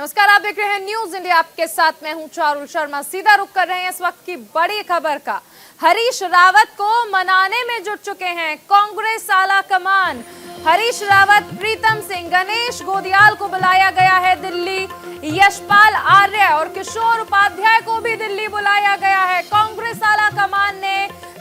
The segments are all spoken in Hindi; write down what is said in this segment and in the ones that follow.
नमस्कार, आप देख रहे हैं न्यूज इंडिया। आपके साथ मैं हूं चारुल शर्मा। सीधा रुख कर रहे हैं इस वक्त की बड़ी खबर का। हरीश रावत को मनाने में जुट चुके हैं कांग्रेस आला कमान। हरीश रावत, प्रीतम सिंह, गणेश गोदियाल को बुलाया गया है दिल्ली। यशपाल आर्य और किशोर उपाध्याय को भी दिल्ली बुलाया गया है। कांग्रेस आला कमान ने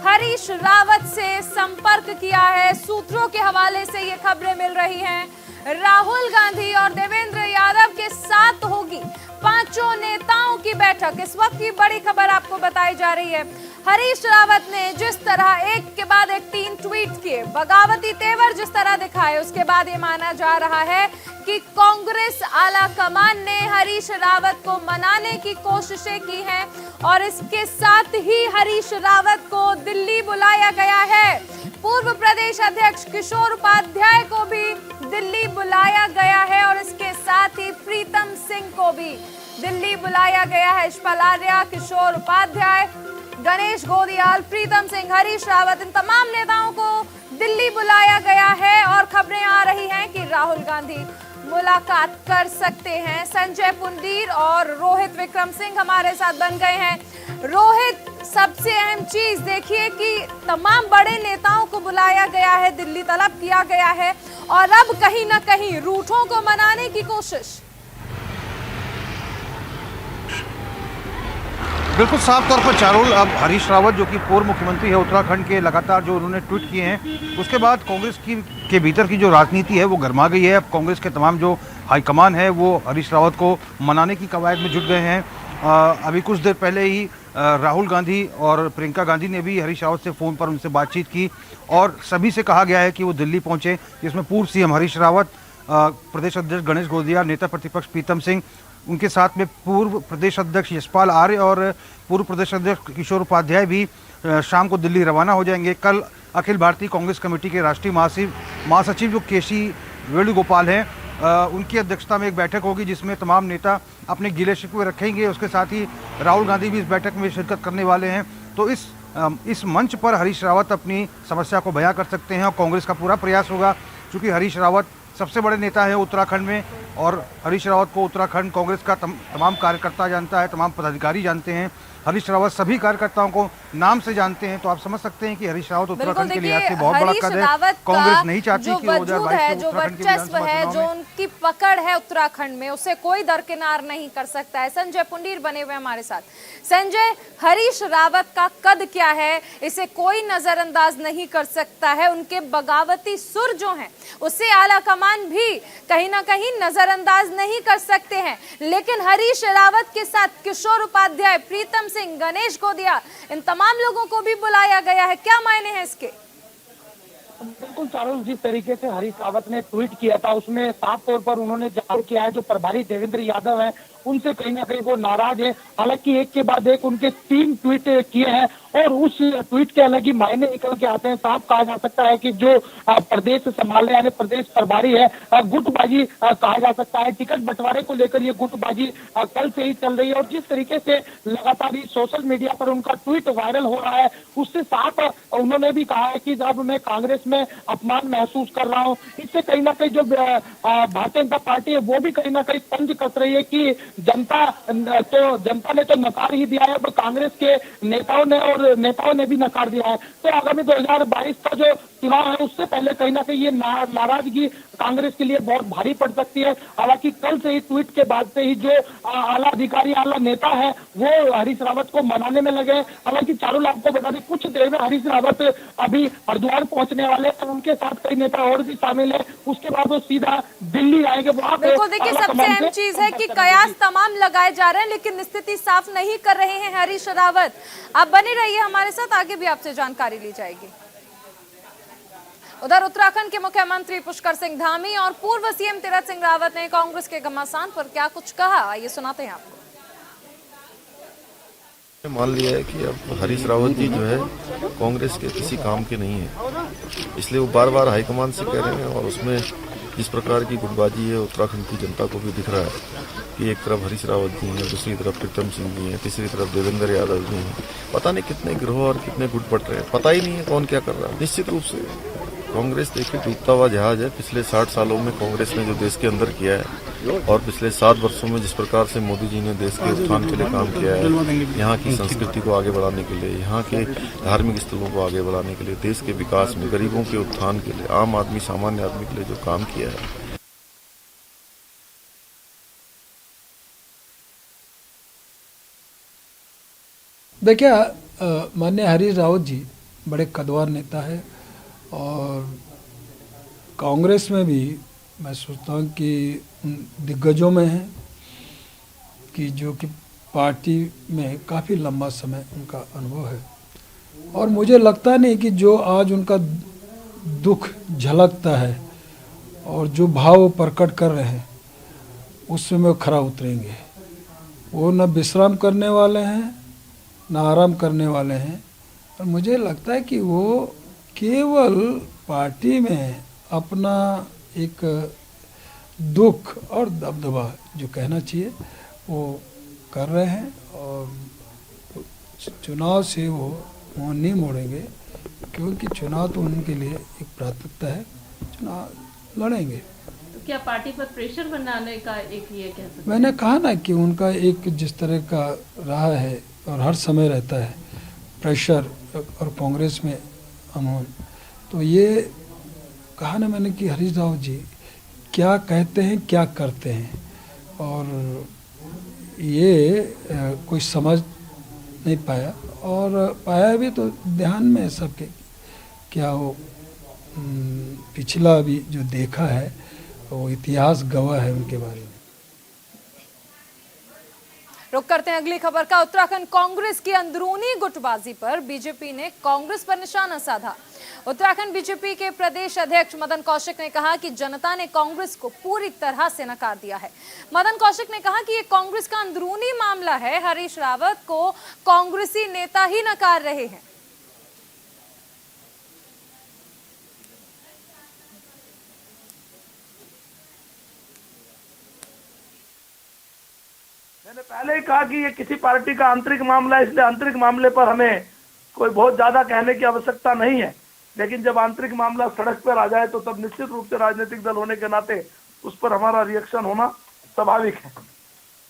हरीश रावत से संपर्क किया है। सूत्रों के हवाले से ये खबरें मिल रही हैं। राहुल गांधी और देवेंद्र यादव के साथ होगी पांचों नेताओं की बैठक। इस वक्त की बड़ी खबर आपको बताई जा रही है। हरीश रावत ने जिस तरह एक के बाद एक 3 ट्वीट किए, बगावती तेवर जिस तरह दिखाए, उसके बाद ये माना जा रहा है कि कांग्रेस आला कमान ने हरीश रावत को मनाने की कोशिशें की हैं और इसके साथ ही हरीश रावत को दिल्ली बुलाया गया है। पूर्व प्रदेश अध्यक्ष किशोर उपाध्याय को भी दिल्ली बुलाया गया है और इसके साथ ही प्रीतम सिंह को भी दिल्ली बुलाया गया है। यशपाल आर्य, किशोर उपाध्याय, गणेश गोदियाल, प्रीतम सिंह, हरीश रावत, इन तमाम नेताओं को दिल्ली बुलाया गया है। और खबरें आ रही हैं कि राहुल गांधी मुलाकात कर सकते हैं। संजय पुंडीर और रोहित विक्रम सिंह हमारे साथ बन गए हैं। रोहित, सबसे अहम चीज देखिए कि तमाम बड़े नेताओं को बुलाया गया है, दिल्ली तलब किया गया है और अब कहीं ना कहीं रूठों को मनाने की कोशिश। बिल्कुल साफ तौर पर चारुल, अब हरीश रावत जो कि पूर्व मुख्यमंत्री है उत्तराखंड के, लगातार जो उन्होंने ट्वीट किए हैं, उसके बाद कांग्रेस के भीतर की जो राजनीति है वो गर्मा गई है। अब कांग्रेस के तमाम जो हाईकमान है वो हरीश रावत को मनाने की कवायद में जुट गए हैं। अभी कुछ देर पहले ही राहुल गांधी और प्रियंका गांधी ने भी हरीश रावत से फ़ोन पर उनसे बातचीत की और सभी से कहा गया है कि वो दिल्ली पहुंचे, जिसमें पूर्व सीएम हरीश रावत, प्रदेश अध्यक्ष गणेश गोदियाल, नेता प्रतिपक्ष प्रीतम सिंह, उनके साथ में पूर्व प्रदेश अध्यक्ष यशपाल आर्य और पूर्व प्रदेश अध्यक्ष किशोर उपाध्याय भी शाम को दिल्ली रवाना हो जाएंगे। कल अखिल भारतीय कांग्रेस कमेटी के राष्ट्रीय महासचिव जो केसी वेणुगोपाल हैं, उनकी अध्यक्षता में एक बैठक होगी जिसमें तमाम नेता अपने गिले शिकवे रखेंगे। उसके साथ ही राहुल गांधी भी इस बैठक में शिरकत करने वाले हैं। तो इस मंच पर हरीश रावत अपनी समस्या को बयां कर सकते हैं और कांग्रेस का पूरा प्रयास होगा, क्योंकि हरीश रावत सबसे बड़े नेता है उत्तराखंड में और हरीश रावत को उत्तराखंड कांग्रेस का तमाम कार्यकर्ता जानता है, तमाम पदाधिकारी जानते हैं। हरीश रावत सभी कार्यकर्ताओं को नाम से जानते हैं, तो आप समझ सकते हैं कि हरीश रावत उत्तराखंड के लिहाज से बहुत बड़ा कद है। कांग्रेस नहीं चाहती कि 2022 जो वर्चस्व है, जो उनकी पकड़ है उत्तराखंड में, उसे कोई दरकिनार नहीं कर सकता है। संजय पुंडीर बने हुए हमारे साथ। संजय, हरीश रावत का कद क्या है, इसे कोई नजरअंदाज नहीं कर सकता है। उनके बगावती सुर जो हैं उसे आला कमान भी कहीं ना कहीं नजरअंदाज नहीं कर सकते हैं। लेकिन हरीश रावत के साथ किशोर उपाध्याय, प्रीतम सिंह, गणेश गोदियाल, इन तमाम लोगों को भी बुलाया गया है। क्या मायने हैं इसके? बिल्कुल चारुल, जिस तरीके से हरीश रावत ने ट्वीट किया था उसमें साफ तौर पर उन्होंने जाहिर किया है जो प्रभारी देवेंद्र यादव हैं उनसे कहीं ना कहीं वो नाराज है। हालांकि एक के बाद एक उनके 3 ट्वीट किए हैं और उस ट्वीट के अलग ही मायने निकल के आते हैं। साफ कहा जा सकता है कि जो प्रदेश संभालने यानी प्रदेश प्रभारी है, गुटबाजी कहा जा सकता है। टिकट बंटवारे को लेकर ये गुटबाजी कल से ही चल रही है और जिस तरीके से लगातार सोशल मीडिया पर उनका ट्वीट वायरल हो रहा है, उससे साफ उन्होंने भी कहा है कि जब मैं कांग्रेस में अपमान महसूस कर रहा हूँ, इससे कहीं ना कहीं जो भारतीय जनता पार्टी है वो भी कहीं ना कहीं तंज कस रही है कि जनता ने तो नकार ही दिया है, अब कांग्रेस के नेताओं ने भी नकार दिया है। तो आगामी 2022 का जो चुनाव है उससे पहले कहीं ना कहीं ये नाराजगी कांग्रेस के लिए बहुत भारी पड़ सकती है। हालांकि कल से ही ट्वीट के बाद से ही जो आला अधिकारी, आला नेता है वो हरीश रावत को मनाने में लगे। हालांकि चारुल, आपको बता दें कुछ देर में हरीश रावत अभी हरिद्वार पहुंचने वाले हैं, उनके साथ कई नेता और भी शामिल है। उसके बाद वो सीधा दिल्ली आएंगे। वहां पे देखिए, सबसे अहम चीज है कि कयास तमाम लगाए जा रहे हैं लेकिन स्थिति साफ नहीं कर रहे हैं हरीश रावत। आप बने रहिए हमारे साथ, आगे भी आपसे जानकारी ली जाएगी। उधर उत्तराखंड के मुख्यमंत्री पुष्कर सिंह धामी और पूर्व सीएम तीरथ सिंह रावत ने कांग्रेस के घमासान पर क्या कुछ कहा, ये सुनाते हैं आपको। मान लिया है कि अब हरीश रावत जी जो है कांग्रेस के किसी काम के नहीं है, इसलिए वो बार बार हाईकमान से कह रहे हैं। और उसमें जिस प्रकार की गुटबाजी है उत्तराखंड की जनता को भी दिख रहा है कि एक तरफ हरीश रावत जी हैं, दूसरी तरफ प्रीतम सिंह जी हैं, तीसरी तरफ देवेंद्र यादव जी हैं। पता नहीं कितने गिरोह और कितने गुट बट रहे हैं, पता ही नहीं है कौन क्या कर रहा है। निश्चित रूप से कांग्रेस देखिए डूबता हुआ जहाज है। पिछले 60 सालों में कांग्रेस ने जो देश के अंदर किया है और पिछले 7 वर्षों में जिस प्रकार से मोदी जी ने देश के उत्थान के लिए काम किया है, यहाँ की संस्कृति को आगे बढ़ाने के लिए, यहाँ के धार्मिक स्थलों को आगे बढ़ाने के लिए, देश के विकास में, गरीबों के उत्थान के लिए, आम आदमी, सामान्य आदमी के लिए जो काम किया है। देखिए, माननीय हरीश रावत जी बड़े कद्दावर नेता है और कांग्रेस में भी मैं सोचता हूँ कि दिग्गजों में है कि जो कि पार्टी में काफ़ी लंबा समय उनका अनुभव है और मुझे लगता नहीं कि जो आज उनका दुख झलकता है और जो भाव प्रकट कर रहे हैं उसमें वो खरा उतरेंगे। वो न विश्राम करने वाले हैं न आराम करने वाले हैं और मुझे लगता है कि वो केवल पार्टी में अपना एक दुख और दबदबा जो कहना चाहिए वो कर रहे हैं और चुनाव से वो मुँह नहीं मोड़ेंगे क्योंकि चुनाव तो उनके लिए एक प्राथमिकता है, चुनाव लड़ेंगे। तो क्या पार्टी पर प्रेशर बनाने का एक ये कह सकते हैं? मैंने कहा ना कि उनका एक जिस तरह का रहा है और हर समय रहता है प्रेशर और कांग्रेस में अमून, तो ये कहा ना मैंने कि हरीश रावत जी क्या कहते हैं क्या करते हैं और ये कोई समझ नहीं पाया और पाया भी तो ध्यान में सबके क्या वो पिछला भी जो देखा है वो इतिहास गवाह है उनके बारे में। रुक करते हैं अगली खबर का। उत्तराखंड कांग्रेस की अंदरूनी गुटबाजी पर बीजेपी ने कांग्रेस पर निशाना साधा। उत्तराखंड बीजेपी के प्रदेश अध्यक्ष मदन कौशिक ने कहा कि जनता ने कांग्रेस को पूरी तरह से नकार दिया है। मदन कौशिक ने कहा कि ये कांग्रेस का अंदरूनी मामला है, हरीश रावत को कांग्रेसी नेता ही नकार रहे हैं। मैंने पहले ही कहा कि ये किसी पार्टी का आंतरिक मामला है, इसलिए आंतरिक मामले पर हमें कोई बहुत ज्यादा कहने की आवश्यकता नहीं है। लेकिन जब आंतरिक मामला सड़क पर आ जाए तो तब निश्चित रूप से राजनीतिक दल होने के नाते उस पर हमारा रिएक्शन होना स्वाभाविक है।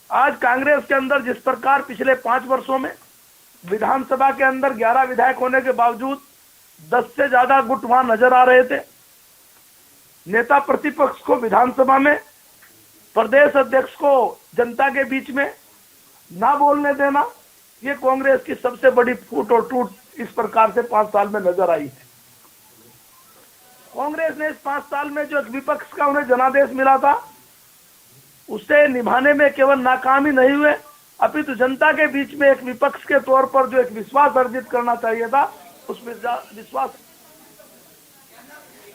आज कांग्रेस के अंदर जिस प्रकार पिछले 5 वर्षों में विधानसभा के अंदर 11 विधायक होने के बावजूद 10 से ज्यादा गुट वहां नजर आ रहे थे, नेता प्रतिपक्ष को विधानसभा में, प्रदेश अध्यक्ष को जनता के बीच में ना बोलने देना, ये कांग्रेस की सबसे बड़ी फूट और टूट इस प्रकार से 5 साल में नजर आई है। कांग्रेस ने इस 5 साल में जो एक विपक्ष का उन्हें जनादेश मिला था उसे निभाने में केवल नाकाम ही नहीं हुए, अपितु जनता के बीच में एक विपक्ष के तौर पर जो एक विश्वास अर्जित करना चाहिए था उस विश्वास।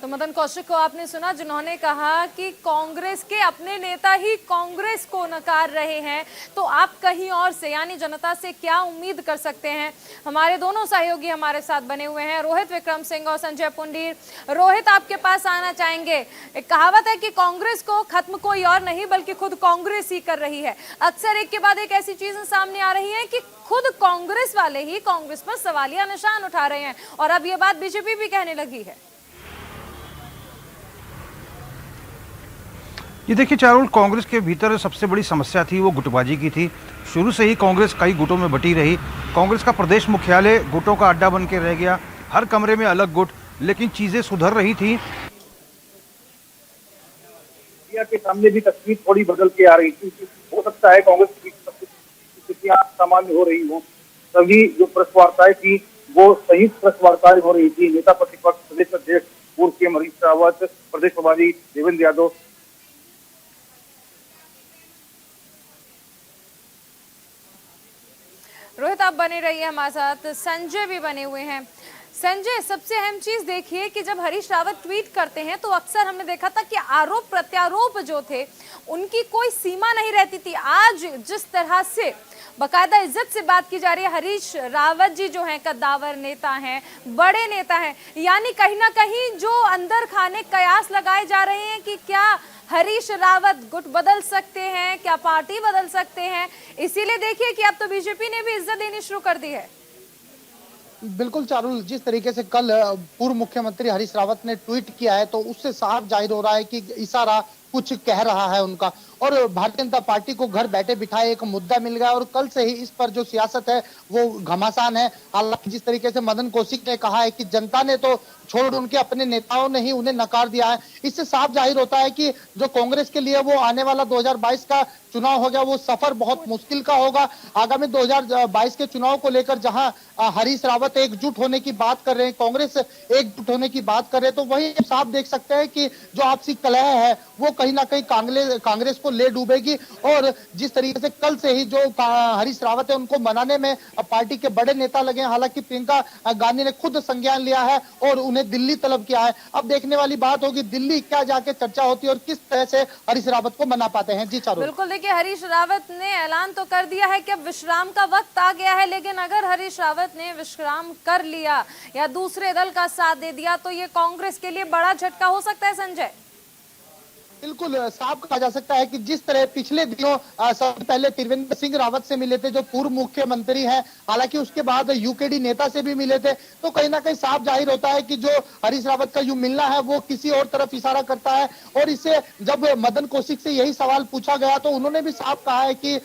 तो मदन कौशिक को आपने सुना, जिन्होंने कहा कि कांग्रेस के अपने नेता ही कांग्रेस को नकार रहे हैं, तो आप कहीं और से यानी जनता से क्या उम्मीद कर सकते हैं। हमारे दोनों सहयोगी हमारे साथ बने हुए हैं, रोहित विक्रम सिंह और संजय पुंडीर। रोहित, आपके पास आना चाहेंगे। एक कहावत है कि कांग्रेस को खत्म कोई और नहीं बल्कि खुद कांग्रेस ही कर रही है। अक्सर एक के बाद एक ऐसी चीजें सामने आ रही है कि खुद कांग्रेस वाले ही कांग्रेस पर सवालिया निशान उठा रहे हैं और अब ये बात बीजेपी भी कहने लगी है। ये देखिए चारुल, कांग्रेस के भीतर सबसे बड़ी समस्या थी वो गुटबाजी की थी। शुरू से ही कांग्रेस कई गुटों में बटी रही। कांग्रेस का प्रदेश मुख्यालय गुटों का अड्डा बन के रह गया, हर कमरे में अलग गुट, लेकिन चीजें सुधर रही थी। इंडिया के सामने भी तस्वीर थोड़ी बदल के आ रही थी। हो सकता है कांग्रेस की स्थितियां सामान्य हो रही हो। सभी जो प्रेस वार्ताएं थी वो संयुक्त प्रेस वार्ताएं हो रही थी। नेता प्रतिपक्ष प्रदेश अध्यक्ष पूर्व सीएम हरीश रावत, प्रदेश प्रभारी देवेंद्र यादव, रोहित आप बने रहिए हमारे साथ, संजय भी बने हुए हैं। संजय, सबसे अहम चीज देखिए कि जब हरीश रावत ट्वीट करते हैं तो अक्सर हमने देखा था कि आरोप प्रत्यारोप जो थे उनकी कोई सीमा नहीं रहती थी। आज जिस तरह से बाकायदा इज्जत से बात की जा रही है, हरीश रावत जी जो हैं कद्दावर नेता हैं, बड़े नेता हैं, यानी कहीं ना कहीं जो अंदर खाने कयास लगाए जा रहे हैं कि क्या हरीश रावत गुट बदल सकते हैं, क्या पार्टी बदल सकते हैं। इसीलिए देखिए कि अब तो बीजेपी ने भी इज्जत देनी शुरू कर दी है। बिल्कुल चारुल, जिस तरीके से कल पूर्व मुख्यमंत्री हरीश रावत ने ट्वीट किया है तो उससे साफ जाहिर हो रहा है कि इशारा कुछ कह रहा है उनका। और भारतीय जनता पार्टी को घर बैठे बिठाए एक मुद्दा मिल गया और कल से ही इस पर जो सियासत है वो घमासान है। हालांकि जिस तरीके से मदन कौशिक ने कहा है कि जनता ने तो छोड़ उनके अपने नेताओं ने ही उन्हें नकार दिया है, इससे साफ जाहिर होता है कि जो कांग्रेस के लिए वो आने वाला 2022 का चुनाव हो गया वो सफर बहुत मुश्किल का होगा। आगामी 2022 के चुनाव को लेकर जहां हरीश रावत एकजुट होने की बात कर रहे हैं, कांग्रेस एकजुट होने की बात कर रहे हैं, तो वही साफ देख सकते हैं कि जो आपसी कलह है वो कहीं ना कहीं कांग्रेस को ले डूबेगी। और जिस तरीके से कल से ही जो हरीश रावत है उनको मनाने में पार्टी के बड़े नेता लगे, हालांकि प्रियंका गांधी ने खुद संज्ञान लिया है और उन्हें दिल्ली तलब किया है। अब देखने वाली बात होगी दिल्ली क्या जाके चर्चा होती है और किस तरह से हरीश रावत को मना पाते हैं। जी चारू, बिल्कुल, देखिए हरीश रावत ने ऐलान तो कर दिया है कि अब विश्राम का वक्त आ गया है, लेकिन अगर हरीश रावत ने विश्राम कर लिया या दूसरे दल का साथ दे दिया तो ये कांग्रेस के लिए बड़ा झटका हो सकता है। संजय, बिल्कुल साफ कहा जा सकता है कि जिस तरह पिछले दिनों सबसे पहले त्रिवेंद्र सिंह रावत से मिले थे जो पूर्व मुख्यमंत्री हैं, हालांकि उसके बाद यूकेडी नेता से भी मिले थे, तो कहीं ना कहीं साफ जाहिर होता है कि जो हरीश रावत का यूं मिलना है वो किसी और तरफ इशारा करता है। और इससे जब मदन कौशिक से यही सवाल पूछा गया तो उन्होंने भी साफ कहा है कि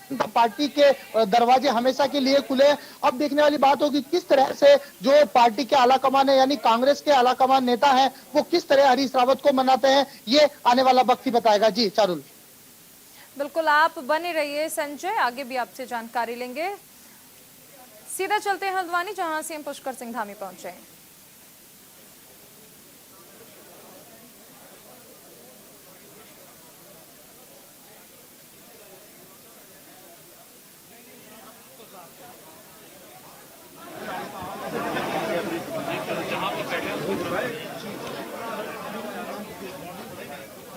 पार्टी के दरवाजे हमेशा के लिए खुले। अब देखने वाली बात होगी किस तरह से जो पार्टी के आलाकमान है यानी कांग्रेस के आलाकमान नेता हैं वो किस तरह हरीश रावत को मनाते हैं, ये आने वाला वक्त ही बताएगा। जी चारुल, बिल्कुल आप बने रहिए संजय, आगे भी आपसे जानकारी लेंगे। सीधा चलते हैं हल्द्वानी, जहां सीएम पुष्कर सिंह धामी पहुंचे हैं।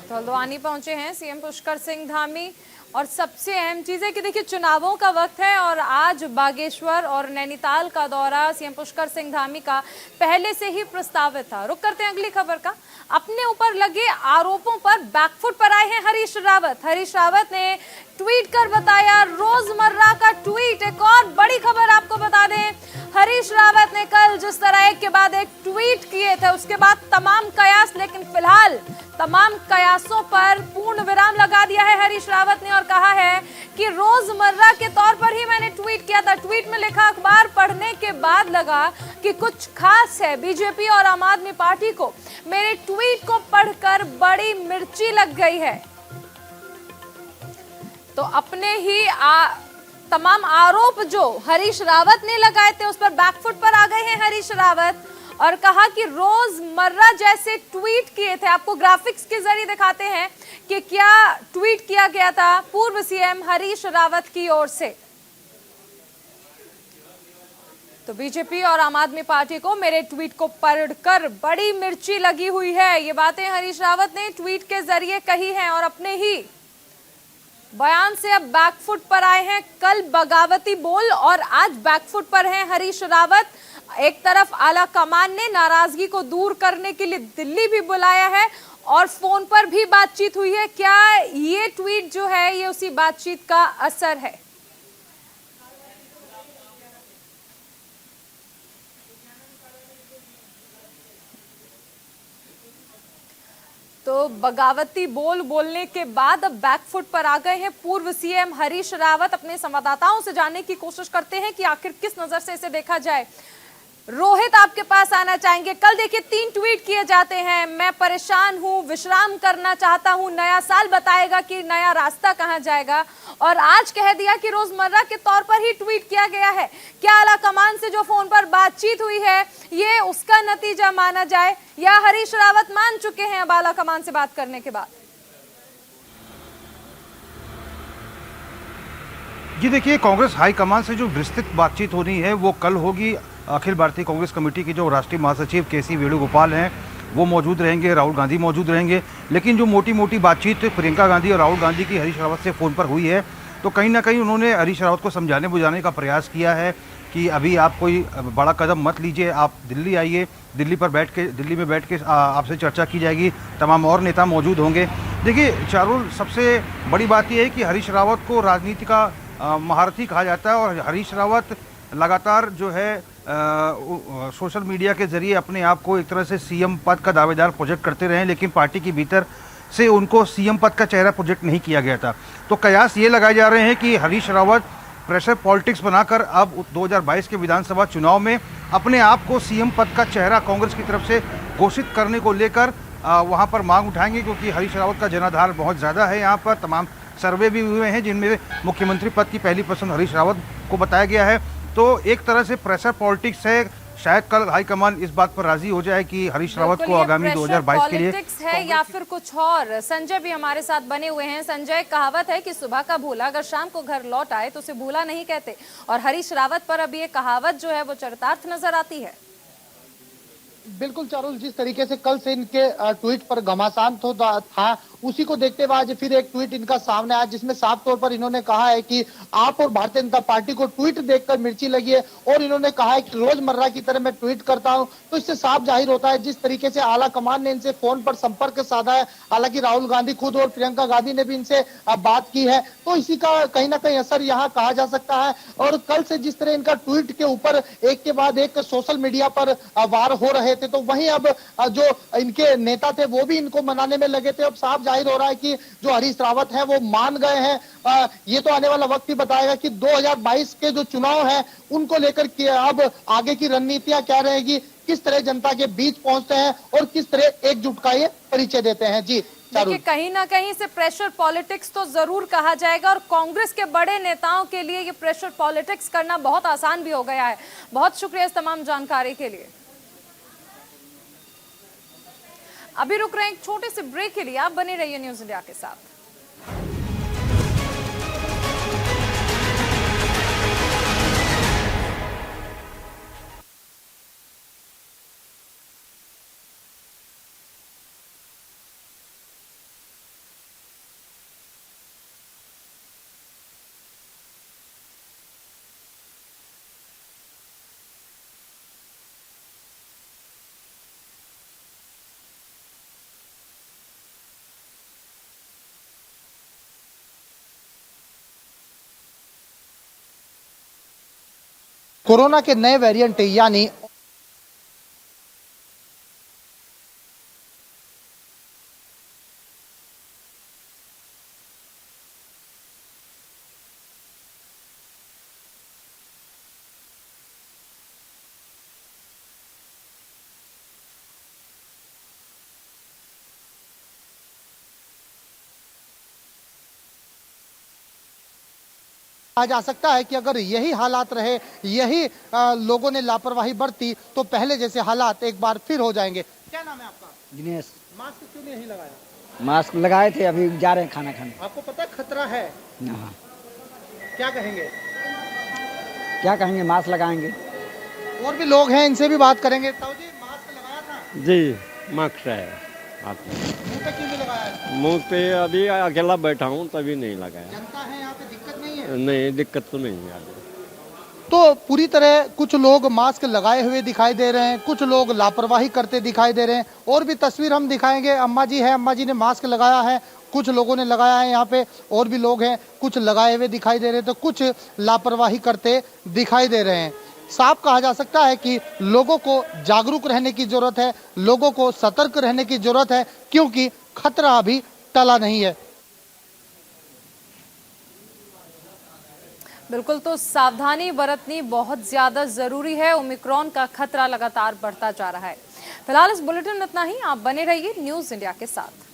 तो हल्द्वानी पहुंचे हैं सीएम पुष्कर सिंह धामी और सबसे अहम चीज है कि देखिए चुनावों का वक्त है और आज बागेश्वर और नैनीताल का दौरा सीएम पुष्कर सिंह धामी का पहले से ही प्रस्तावित था। रुक करते हैं अगली खबर का। अपने ऊपर लगे आरोपों पर बैकफुट पर आए हैं हरीश रावत। हरीश रावत ने ट्वीट कर बताया रोजमर्रा का ट्वीट। एक और बड़ी खबर आपको बता दें, हरीश रावत ने कल जिस तरह एक के बाद एक ट्वीट किए थे उसके बाद तमाम कयास, लेकिन फिलहाल तमाम कयासों पर पूर्ण विराम लगा दिया है हरीश रावत ने और कहा है कि रोजमर्रा के तौर पर ही मैंने ट्वीट किया था। ट्वीट में लिखा, अखबार पढ़ने के बाद लगा कि कुछ खास है। बीजेपी और आम आदमी पार्टी को मेरे ट्वीट को पढ़कर बड़ी मिर्ची लग गई है। तो अपने ही तमाम आरोप जो हरीश रावत ने लगाए थे उस पर बैकफुट पर आ गए हैं हरीश रावत और कहा कि रोजमर्रा जैसे ट्वीट किए थे। आपको ग्राफिक्स के जरिए दिखाते हैं कि क्या ट्वीट किया गया था पूर्व सीएम हरीश रावत की ओर से। तो बीजेपी और आम आदमी पार्टी को मेरे ट्वीट को पढ़कर बड़ी मिर्ची लगी हुई है। ये बातें हरीश रावत ने ट्वीट के जरिए कही हैं और अपने ही बयान से अब बैकफुट पर आए हैं। कल बगावती बोल और आज बैकफुट पर हैं हरीश रावत। एक तरफ आला कमान ने नाराजगी को दूर करने के लिए दिल्ली भी बुलाया है और फोन पर भी बातचीत हुई है। क्या ये ट्वीट जो है ये उसी बातचीत का असर है? तो बगावती बोल बोलने के बाद अब बैकफुट पर आ गए हैं पूर्व सीएम हरीश रावत। अपने संवाददाताओं से जानने की कोशिश करते हैं कि आखिर किस नजर से इसे देखा जाए। रोहित, आपके पास आना चाहेंगे। कल देखिए 3 ट्वीट किए जाते हैं, मैं परेशान हूं, विश्राम करना चाहता हूं, नया साल बताएगा कि नया रास्ता कहां जाएगा, और आज कह दिया कि रोजमर्रा के तौर पर ही ट्वीट किया गया है। क्या आला कमान से जो फोन पर बातचीत हुई है ये उसका नतीजा माना जाए या हरीश रावत मान चुके हैं अब आला कमान से बात करने के बाद? जी देखिए, कांग्रेस हाईकमान से जो विस्तृत बातचीत होनी है वो कल होगी। अखिल भारतीय कांग्रेस कमेटी के जो राष्ट्रीय महासचिव केसी वेणुगोपाल हैं वो मौजूद रहेंगे, राहुल गांधी मौजूद रहेंगे। लेकिन जो मोटी मोटी बातचीत प्रियंका गांधी और राहुल गांधी की हरीश रावत से फ़ोन पर हुई है तो कहीं ना कहीं उन्होंने हरीश रावत को समझाने बुझाने का प्रयास किया है कि अभी आप कोई बड़ा कदम मत लीजिए, आप दिल्ली आइए, दिल्ली में बैठ के आपसे चर्चा की जाएगी, तमाम और नेता मौजूद होंगे। देखिए चारुल, सबसे बड़ी बात यह है कि हरीश रावत को राजनीति का महारथी कहा जाता है और हरीश रावत लगातार जो है सोशल मीडिया के जरिए अपने आप को एक तरह से सीएम पद का दावेदार प्रोजेक्ट करते रहे, लेकिन पार्टी के भीतर से उनको सीएम पद का चेहरा प्रोजेक्ट नहीं किया गया था। तो कयास ये लगाए जा रहे हैं कि हरीश रावत प्रेशर पॉलिटिक्स बनाकर अब 2022 के विधानसभा चुनाव में अपने आप को सीएम पद का चेहरा कांग्रेस की तरफ से घोषित करने को लेकर वहां पर मांग उठाएंगे, क्योंकि हरीश रावत का जनाधार बहुत ज़्यादा है। यहाँ पर तमाम सर्वे भी हुए हैं जिनमें मुख्यमंत्री पद की पहली पसंद हरीश रावत को बताया गया है। तो एक तरह से प्रेशर पॉलिटिक्स है। शायद कल हाईकमान इस बात पर राजी हो जाए कि हरीश रावत को आगामी 2022 के लिए पॉलिटिक्स है या फिर कुछ और। संजय भी हमारे साथ बने हुए हैं। संजय, कहावत है कि सुबह का भूला अगर शाम को घर लौट आए तो उसे भूला नहीं कहते, और हरीश रावत पर अब ये कहावत जो है वो चरितार्थ नजर आती है। बिल्कुल चारुल, जिस तरीके से कल से इनके ट्वीट पर घमासान था, उसी को देखते हुए आज फिर एक ट्वीट इनका सामने आया जिसमें साफ तौर पर इन्होंने कहा है कि आप और भारतीय जनता पार्टी को ट्वीट देखकर मिर्ची लगी है, और इन्होंने कहा है कि रोजमर्रा की तरह मैं ट्वीट करता हूं। तो इससे साफ जाहिर होता है जिस तरीके से आला कमान ने इनसे फोन पर संपर्क साधा है। हालांकि राहुल गांधी खुद और प्रियंका गांधी ने भी इनसे बात की है, तो इसी का कहीं ना कहीं असर यहाँ कहा जा सकता है। और कल से जिस तरह इनका ट्वीट के ऊपर एक के बाद एक सोशल मीडिया पर वार हो रहे थे, तो वहीं अब जो इनके नेता थे वो भी इनको मनाने में लगे थे। अब साफ जाहिर हो रहा है कि जो हरीश रावत है वो मान गए हैं। ये तो आने वाला वक्त ही बताएगा कि 2022 के जो चुनाव है उनको लेकर के अब आगे की रणनीतियां क्या रहेगी, किस तरह जनता के बीच पहुंचते हैं और किस तरह एकजुट का ये परिचय देते हैं। जी देखिए, कहीं ना कहीं से प्रेशर पॉलिटिक्स तो जरूर कहा जाएगा, और कांग्रेस के बड़े नेताओं के लिए ये प्रेशर पॉलिटिक्स करना बहुत आसान भी हो गया है। बहुत शुक्रिया इस तमाम जानकारी के लिए। अभी रुक रहे हैं एक छोटे से ब्रेक के लिए। आप बने रहिए न्यूज़ इंडिया के साथ। कोरोना के नए वेरिएंट यानी कहा जा सकता है कि अगर यही हालात रहे, यही लोगों ने लापरवाही बरती, तो पहले जैसे हालात एक बार फिर हो जाएंगे। क्या नाम है आपका? दिनेश। मास्क क्यों नहीं लगाया? मास्क लगाए थे, अभी जा रहे हैं खाना खाने। आपको पता है खतरा है? हाँ। क्या कहेंगे? क्या कहेंगे, मास्क लगाएंगे। और भी लोग हैं, इनसे भी बात करेंगे। ताऊ जी, मास्क लगाया था? जी, मास्क है। मुंह पे क्यों नहीं लगाया? मुंह पे अभी अकेला बैठा हूँ तभी नहीं लगाया। जनता है यहाँ पे, दिक्कत नहीं है? नहीं, दिक्कत तो नहीं है। तो पूरी तरह कुछ लोग मास्क लगाए हुए दिखाई दे रहे हैं, कुछ लोग लापरवाही करते दिखाई दे रहे हैं। और भी तस्वीर हम दिखाएंगे। अम्मा जी है, अम्मा जी ने मास्क लगाया है, कुछ लोगों ने लगाया है। यहाँ पे और भी लोग हैं, कुछ लगाए हुए दिखाई दे रहे हैं तो कुछ लापरवाही करते दिखाई दे रहे हैं। साफ कहा जा सकता है कि लोगों को जागरूक रहने की जरूरत है, लोगों को सतर्क रहने की जरूरत है, क्योंकि खतरा अभी टला नहीं है। बिल्कुल, तो सावधानी बरतनी बहुत ज्यादा जरूरी है। ओमिक्रॉन का खतरा लगातार बढ़ता जा रहा है। फिलहाल इस बुलेटिन में इतना ही। आप बने रहिए न्यूज़ इंडिया के साथ।